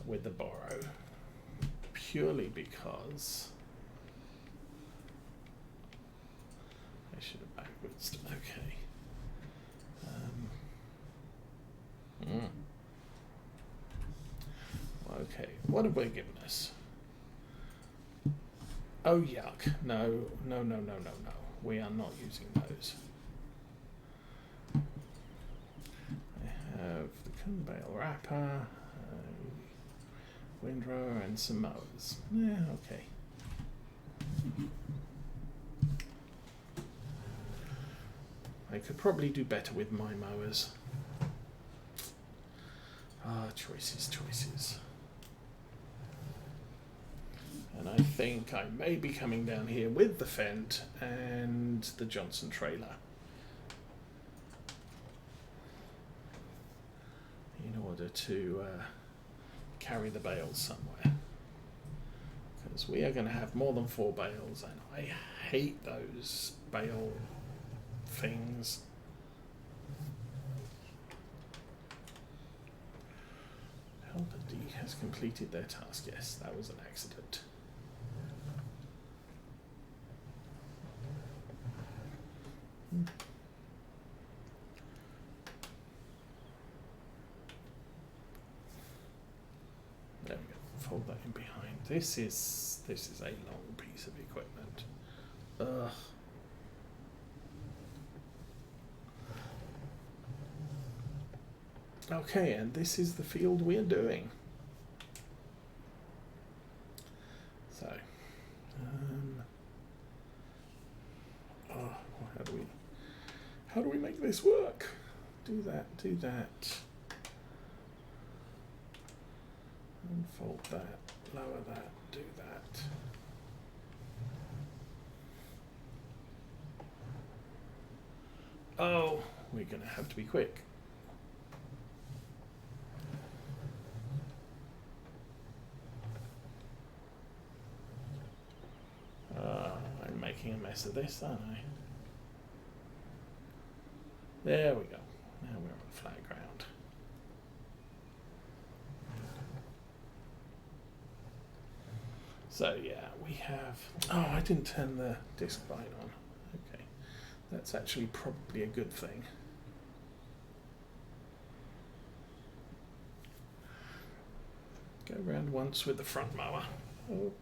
with the borrow, purely because I should have backwards. Okay. Okay, what have we given us? Oh, yuck. No. We are not using those. I have the cone bale wrapper, windrower, and some mowers. Yeah, okay. I could probably do better with my mowers. Choices. And I think I may be coming down here with the Fendt and the Johnson trailer in order to carry the bales somewhere. Because we are going to have more than 4 bales, and I hate those bale things. Helper D has completed their task. Yes, that was an accident. There we go. Fold that in behind. This is a long piece of equipment. Ugh. Okay, and this is the field we're doing. So, how do we make this work? Do that. Unfold that, lower that, do that. Oh, we're going to have to be quick. I'm making a mess of this, aren't I? There we go. Now we're on flat ground. So yeah, we have... Oh, I didn't turn the disc bind on. Okay. That's actually probably a good thing. Go around once with the front mower. Oh.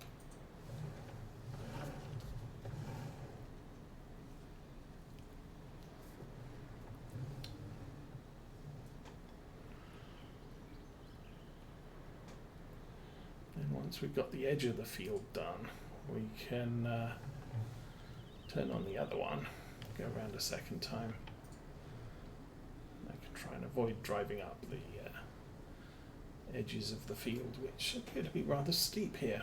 Once we've got the edge of the field done, we can turn on the other one, go around a second time. I can try and avoid driving up the edges of the field, which appear to be rather steep here.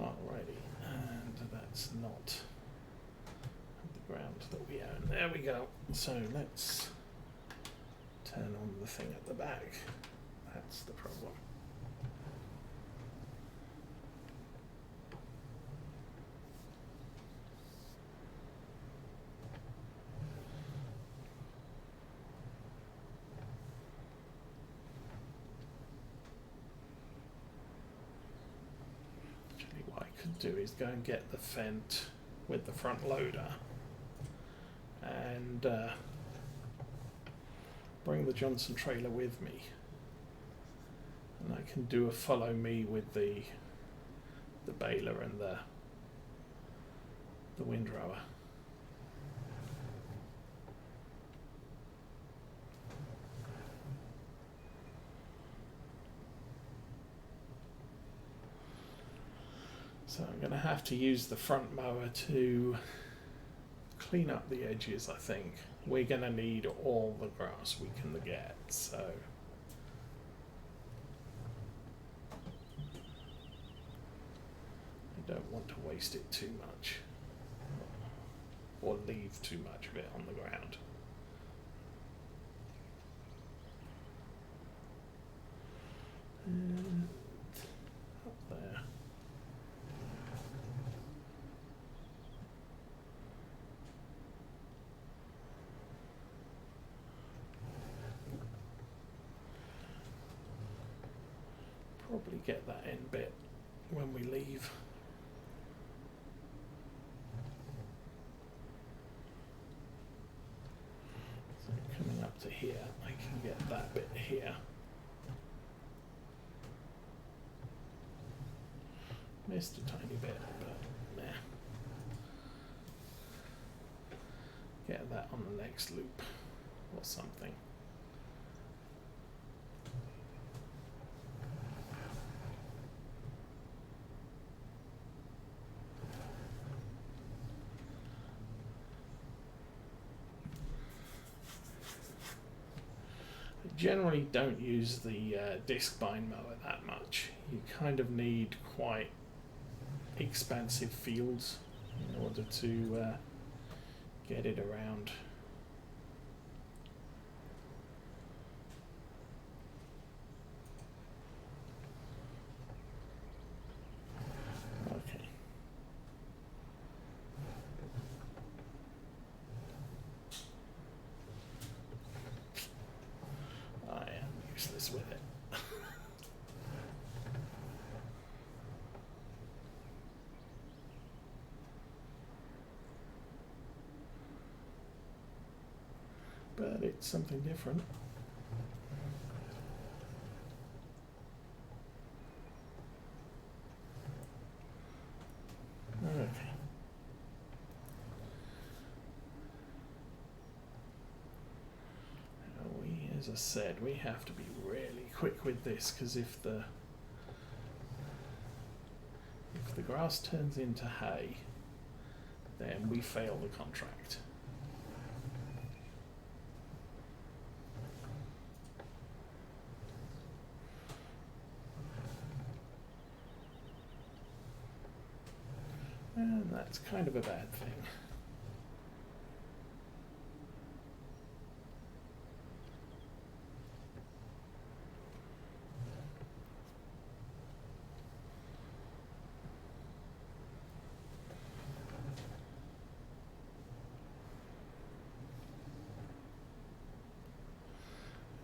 Alrighty, and that's not ground that we own. There we go. So let's turn on the thing at the back. That's the problem. Actually, what I could do is go and get the Fendt with the front loader and bring the Johnson trailer with me, and I can do a follow me with the baler and the windrower. So I'm going to have to use the front mower to clean up the edges. I think we're going to need all the grass we can get, so I don't want to waste it too much or leave too much of it on the ground. And up there. probably get that end bit when we leave. So coming up to here, I can get that bit here. Missed a tiny bit, but nah. Get that on the next loop or something. I generally don't use the disc bind mower that much. You kind of need quite expansive fields in order to get it around. Okay. I am useless with it. But it's something different. Okay. As I said, we have to be really quick with this, because if the grass turns into hay, then we fail the contract. And that's kind of a bad thing.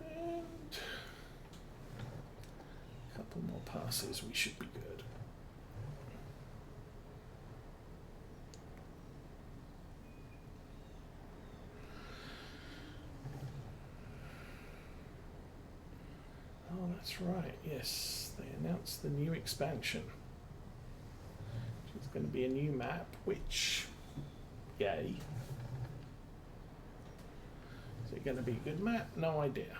And a couple more passes, we should be good. Oh, that's right, yes, they announced the new expansion. It's going to be a new map, which, yay. Is it going to be a good map? No idea.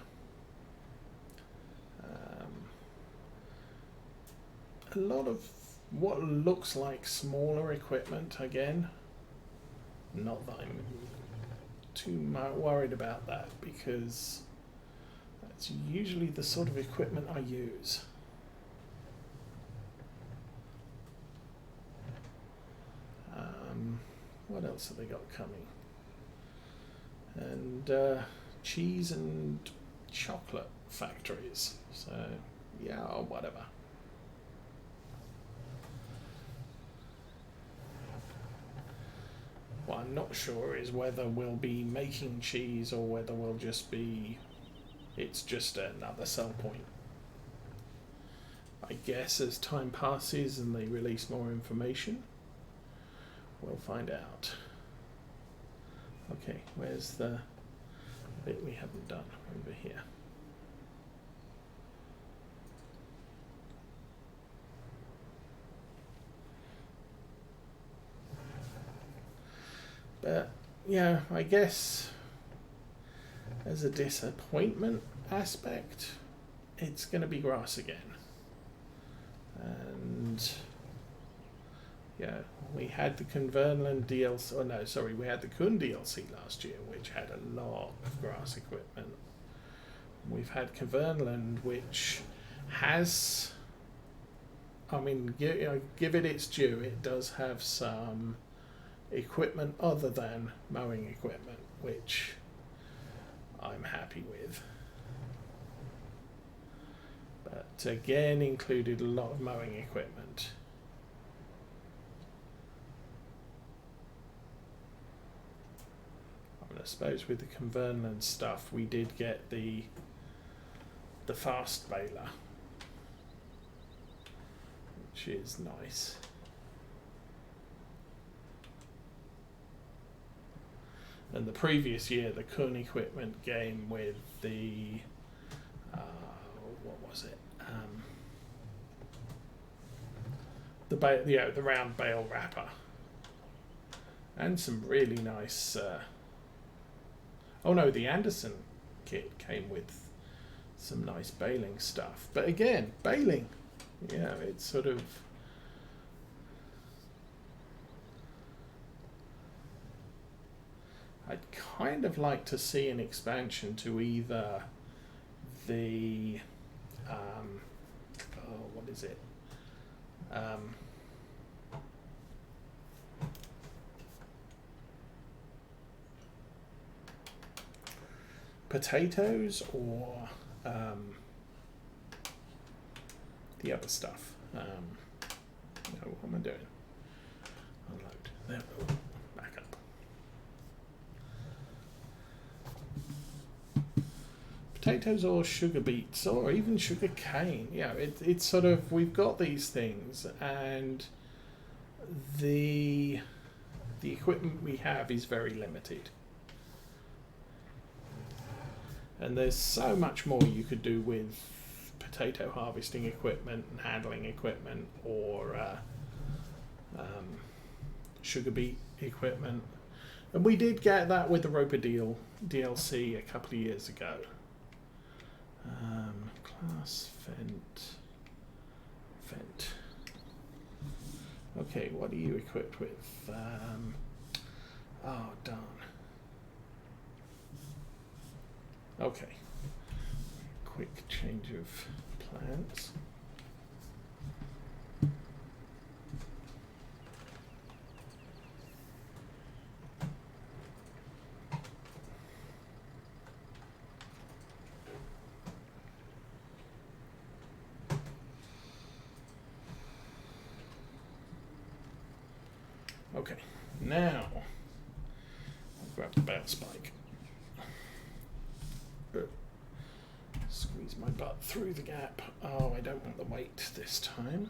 A lot of what looks like smaller equipment again. Not that I'm too worried about that, because that's usually the sort of equipment I use. What else have they got coming? And cheese and chocolate factories. So, yeah, whatever. What I'm not sure is whether we'll be making cheese or whether we'll just be... it's just another sell point. I guess as time passes and they release more information, we'll find out. Okay, where's the bit we haven't done? Over here. But, yeah, I guess as a disappointment aspect, it's going to be grass again. And yeah, we had the Converland DLC, oh no, sorry, we had the Kun DLC last year, which had a lot of grass equipment. We've had Converland, which has, I mean, give it its due, it does have some equipment other than mowing equipment, which I'm happy with. But again, included a lot of mowing equipment. I suppose with the Converland stuff, we did get the fast baler, which is nice. And the previous year, the Kuhn equipment game with the what was it? The round bale wrapper, and some really nice. Oh no, the Anderson kit came with some nice baling stuff. But again, baling, yeah, it's sort of. I'd kind of like to see an expansion to either the what is it? Potatoes or the other stuff. No, what am I doing? Unload. There we go. Back up. Potatoes or sugar beets or even sugar cane. Yeah, it's sort of, we've got these things, and the equipment we have is very limited. And there's so much more you could do with potato harvesting equipment and handling equipment, or sugar beet equipment. And we did get that with the Roper Deal DLC a couple of years ago. Class Fent. Okay, what are you equipped with? Oh, darn. Okay. Quick change of plans. Okay, now I'll grab the bale spike. Squeeze my butt through the gap. Oh, I don't want the weight this time.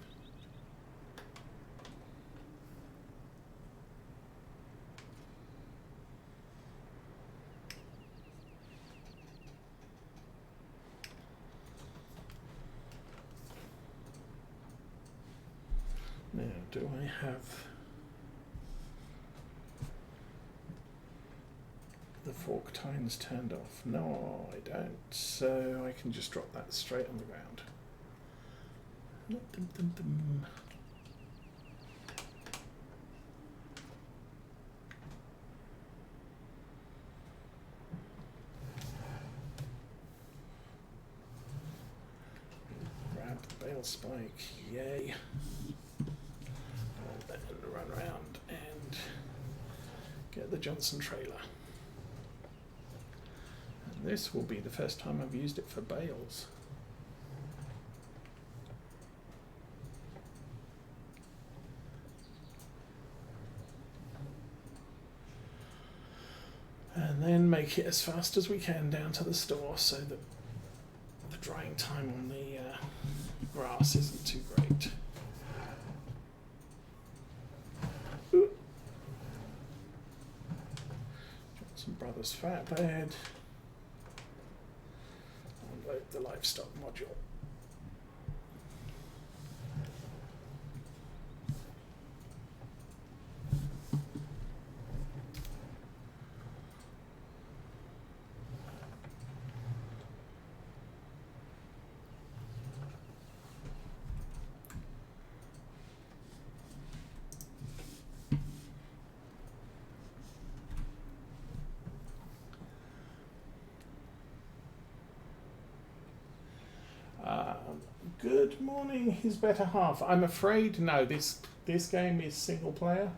Now, do I have the fork tines turned off? No, I don't. So I can just drop that straight on the ground. Grab the bale spike, yay. And then run around and get the Johnson trailer. This will be the first time I've used it for bales. And then make it as fast as we can down to the store so that the drying time on the grass isn't too great. Ooh. Johnson Brothers flatbed. Unload the livestock module. Good morning, his better half. I'm afraid no, this game is single player.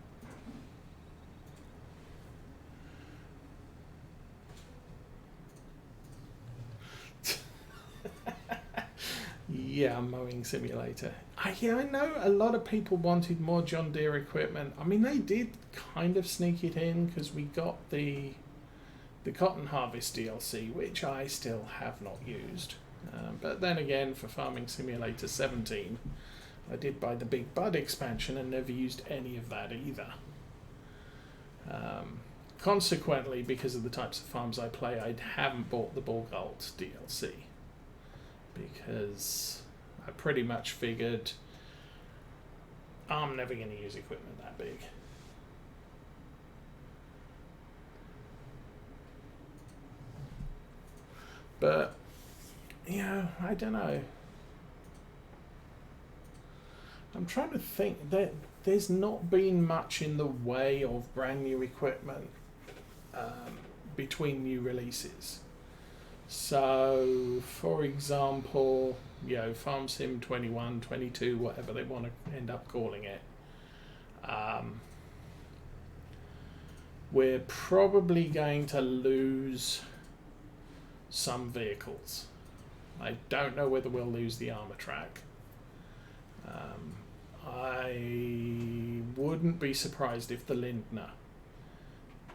Yeah, mowing simulator. Yeah, I know a lot of people wanted more John Deere equipment. I mean, they did kind of sneak it in because we got the cotton harvest DLC, which I still have not used. But then again, for Farming Simulator 17, I did buy the Big Bud expansion and never used any of that either. Consequently, because of the types of farms I play, I haven't bought the Borgalt DLC because I pretty much figured I'm never going to use equipment that big. But, you know, I don't know. I'm trying to think that there's not been much in the way of brand new equipment between new releases. So, for example, you know, Farm Sim 21, 22, whatever they want to end up calling it, we're probably going to lose some vehicles. I don't know whether we'll lose the armor track. I wouldn't be surprised if the Lindner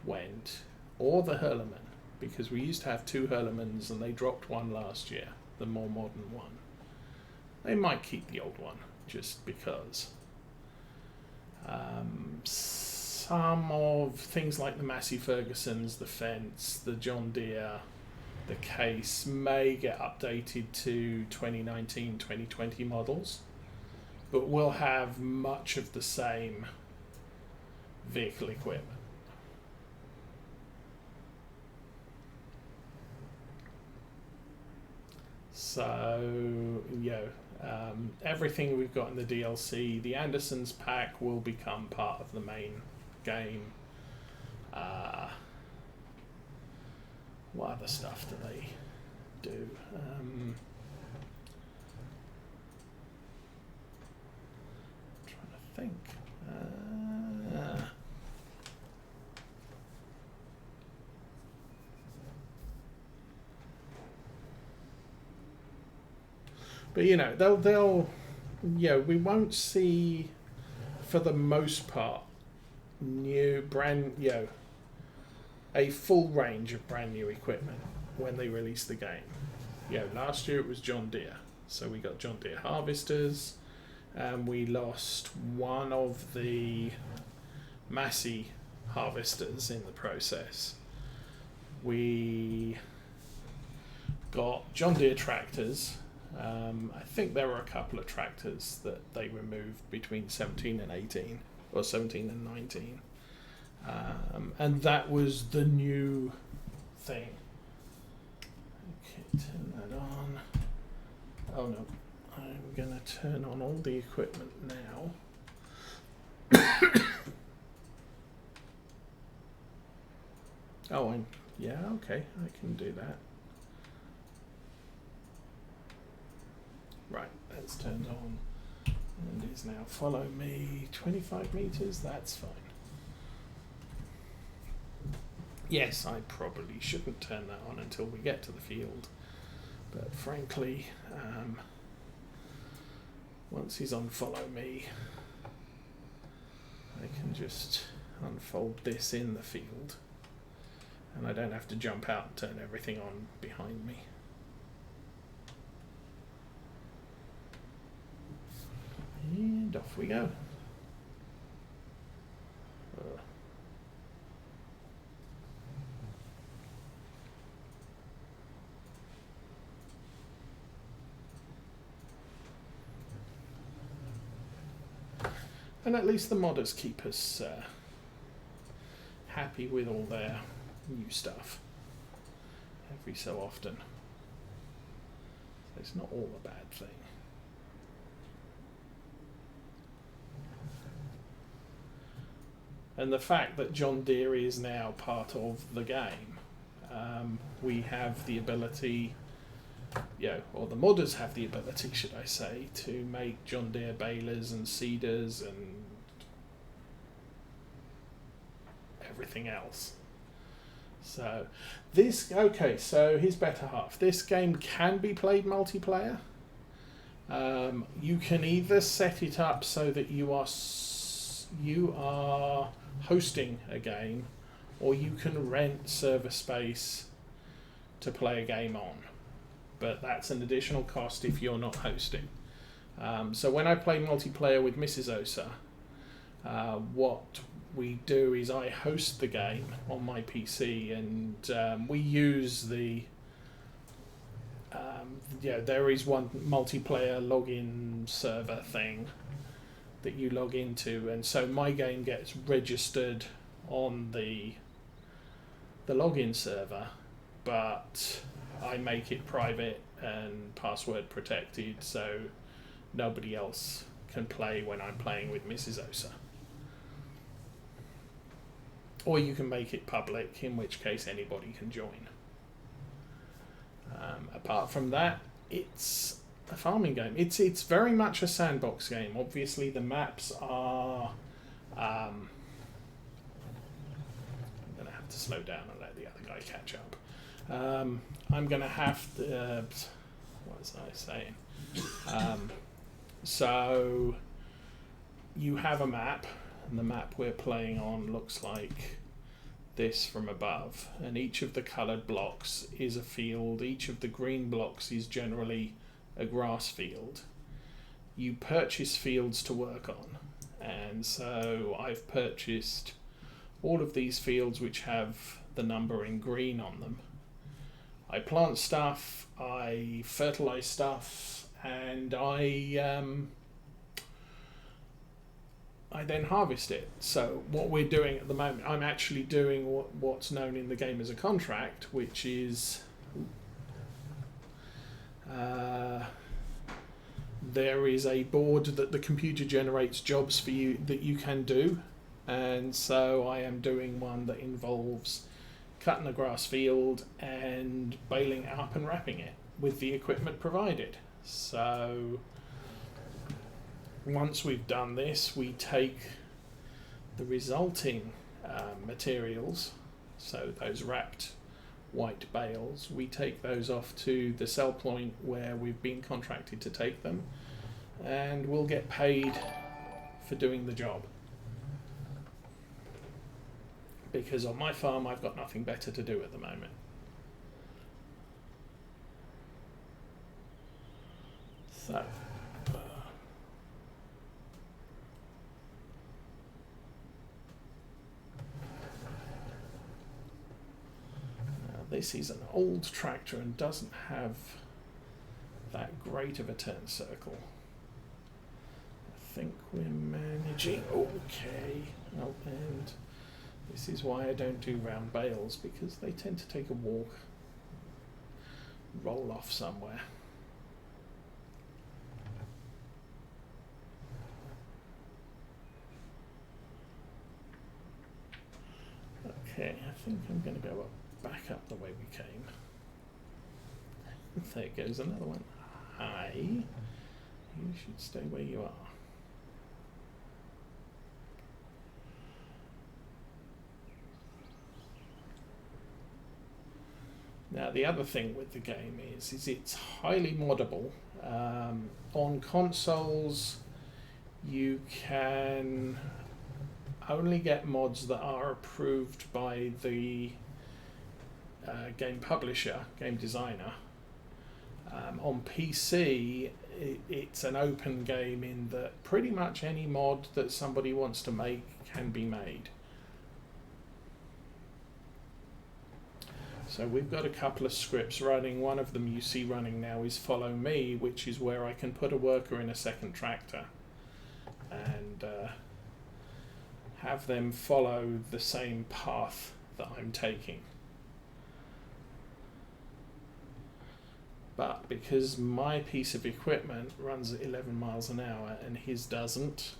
went, or the Hurleman, because we used to have 2 Hurlemans and they dropped one last year, the more modern one. They might keep the old one, just because. Some of things like the Massey Fergusons, the Fence, the John Deere, the Case may get updated to 2019, 2020 models, but we'll have much of the same vehicle equipment. So, you know, everything we've got in the DLC, the Andersons pack will become part of the main game. What other stuff do they do? Trying to think. But you know, they'll you know, we won't see, for the most part, a full range of brand new equipment when they release the game. You know, last year it was John Deere, so we got John Deere harvesters, and we lost one of the Massey harvesters in the process. We got John Deere tractors. I think there were a couple of tractors that they removed between 17 and 18, or 17 and 19. And that was the new thing. Okay, turn that on. Oh no, I'm going to turn on all the equipment now. Oh, yeah, okay, I can do that. Right, that's turned on and is now follow me 25 meters, that's fine. Yes, I probably shouldn't turn that on until we get to the field, but frankly, once he's on follow me, I can just unfold this in the field and I don't have to jump out and turn everything on behind me. And off we go. And at least the modders keep us happy with all their new stuff every so often. So it's not all a bad thing. And the fact that John Deere is now part of the game, we have the ability, or the modders have the ability, should I say, to make John Deere balers and seeders and everything else. So so his better half. This game can be played multiplayer. You can either set it up so that you are hosting a game, or you can rent server space to play a game on, but that's an additional cost if you're not hosting. So when I play multiplayer with Mrs. Osa, what we do is I host the game on my PC, and we use the there is one multiplayer login server thing that you log into, and so my game gets registered on the login server, but I make it private and password protected, so nobody else can play when I'm playing with Mrs. Osa. Or you can make it public, in which case anybody can join. Apart from that, it's a farming game. It's very much a sandbox game. Obviously, the maps are... I'm going to have to slow down and let the other guy catch up. I'm going to have to... what was I saying? So, you have a map, and the map we're playing on looks like this from above, and each of the coloured blocks is a field. Each of the green blocks is generally a grass field. You purchase fields to work on, and so I've purchased all of these fields which have the number in green on them. I plant stuff, I fertilise stuff, and I then harvest it. So what we're doing at the moment, I'm actually doing what's known in the game as a contract, which is there is a board that the computer generates jobs for you that you can do, and so I am doing one that involves cutting a grass field and baling it up and wrapping it with the equipment provided. So once we've done this, we take the resulting materials, so those wrapped white bales, we take those off to the sell point where we've been contracted to take them, and we'll get paid for doing the job. Because on my farm I've got nothing better to do at the moment. So this is an old tractor and doesn't have that great of a turn circle. I think we're managing okay. Oh, and this is why I don't do round bales, because they tend to take a walk, roll off somewhere. Okay, I think I'm going to go back up the way we came. There goes another one. Hi. You should stay where you are. Now the other thing with the game is it's highly moddable. On consoles you can only get mods that are approved by the game publisher, game designer. On PC it's an open game in that pretty much any mod that somebody wants to make can be made. So we've got a couple of scripts running. One of them you see running now is Follow Me, which is where I can put a worker in a second tractor and have them follow the same path that I'm taking. But because my piece of equipment runs at 11 miles an hour and his doesn't,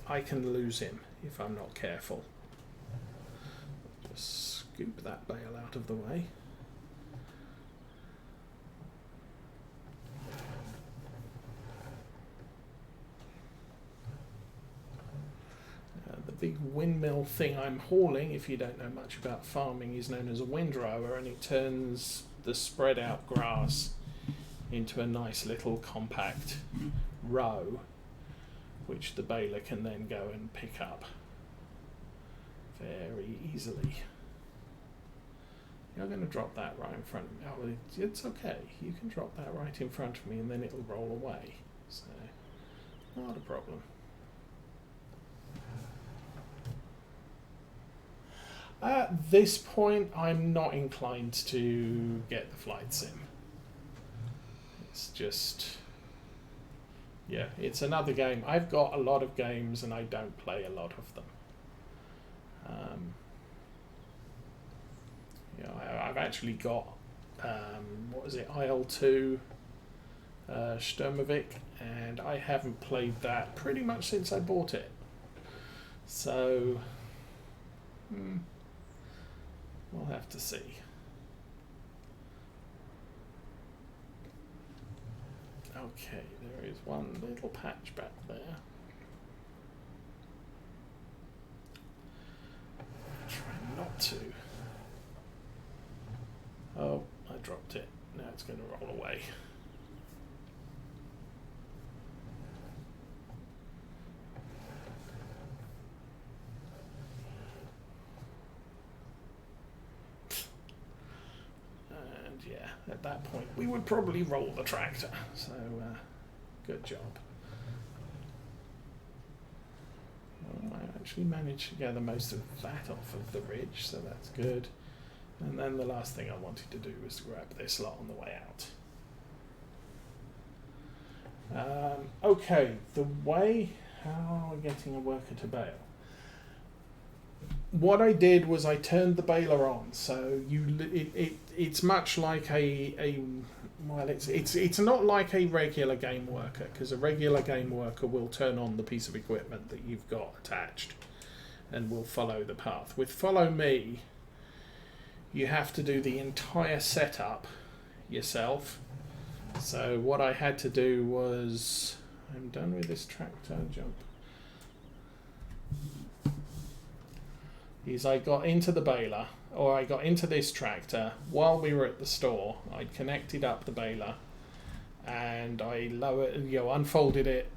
I can lose him if I'm not careful. Just scoop that bale out of the way. The big windmill thing I'm hauling, if you don't know much about farming, is known as a windrower, and it turns the spread out grass into a nice little compact row, which the baler can then go and pick up very easily. You're going to drop that right in front of me. Oh, well, it's okay. You can drop that right in front of me and then it'll roll away. So, not a problem. At this point, I'm not inclined to get the flight sim. It's just, yeah, it's another game. I've got a lot of games and I don't play a lot of them. You know, I've actually got, what was it, IL-2 Sturmovik, and I haven't played that pretty much since I bought it. So, we'll have to see. Okay, there is one little patch back there. Try not to. Oh, I dropped it. Now it's going to roll away. And yeah, at that point we would probably roll the tractor. So good job. Well, I actually managed to gather most of that off of the ridge, so that's good. And then the last thing I wanted to do was to grab this lot on the way out. Okay, the way, how are we getting a worker to bale? What I did was I turned the baler on, so it's much like well, it's not like a regular game worker, because a regular game worker will turn on the piece of equipment that you've got attached and will follow the path. With Follow Me, you have to do the entire setup yourself. So what I had to do was, I'm done with this tractor jump, is I got into the baler, or I got into this tractor while we were at the store. I connected up the baler and I unfolded it,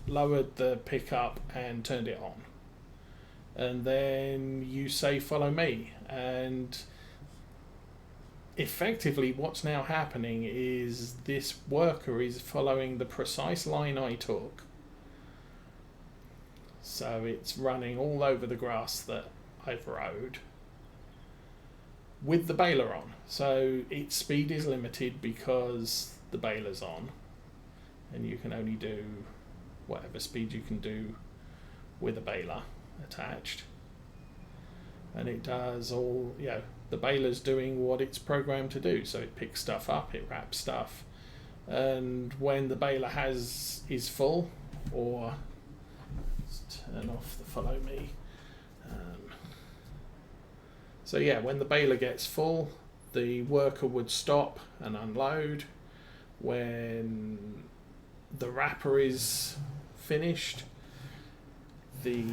lowered the pickup and turned it on. And then you say Follow Me, and effectively what's now happening is this worker is following the precise line I took. So it's running all over the grass that I've rode with the baler on. So its speed is limited because the baler's on, and you can only do whatever speed you can do with a baler attached. And it does all, the baler's doing what it's programmed to do. So it picks stuff up, it wraps stuff, and when the baler is full, or let's turn off the Follow Me. So yeah, when the baler gets full, the worker would stop and unload. When the wrapper is finished, the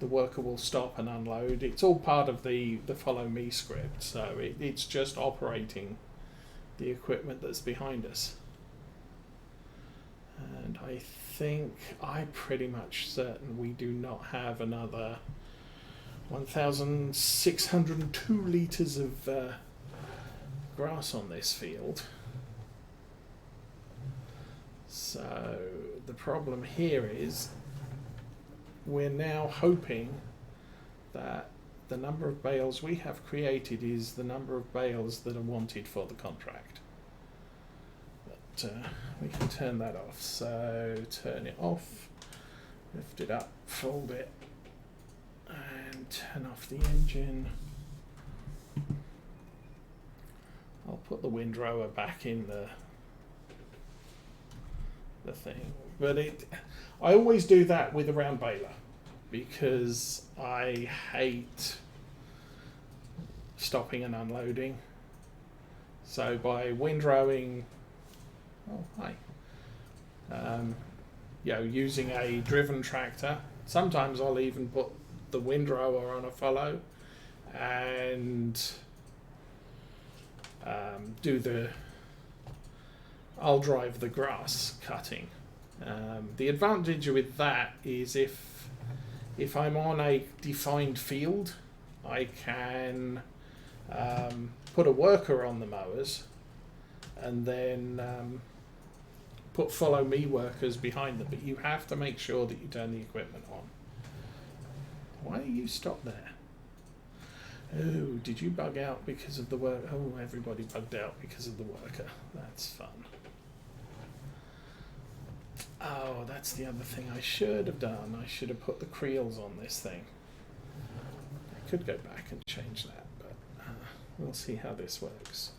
worker will stop and unload. It's all part of the Follow Me script, so it's just operating the equipment that's behind us. And I think I'm pretty much certain we do not have another 1,602 litres of grass on this field. So the problem here is we're now hoping that the number of bales we have created is the number of bales that are wanted for the contract. But we can turn that off. So turn it off, lift it up, fold it, and turn off the engine. I'll put the windrower back in the thing, but I always do that with a round baler because I hate stopping and unloading. So by windrowing, using a driven tractor, sometimes I'll even put the windrower on a follow and I'll drive the grass cutting. The advantage with that is if I'm on a defined field, I can put a worker on the mowers, and then put follow me workers behind them. But you have to make sure that you turn the equipment on. Why are you stopped there? Oh, did you bug out because of the work? Oh, everybody bugged out because of the worker. That's fun. Oh, that's the other thing I should have done. I should have put the creels on this thing. I could go back and change that, but we'll see how this works.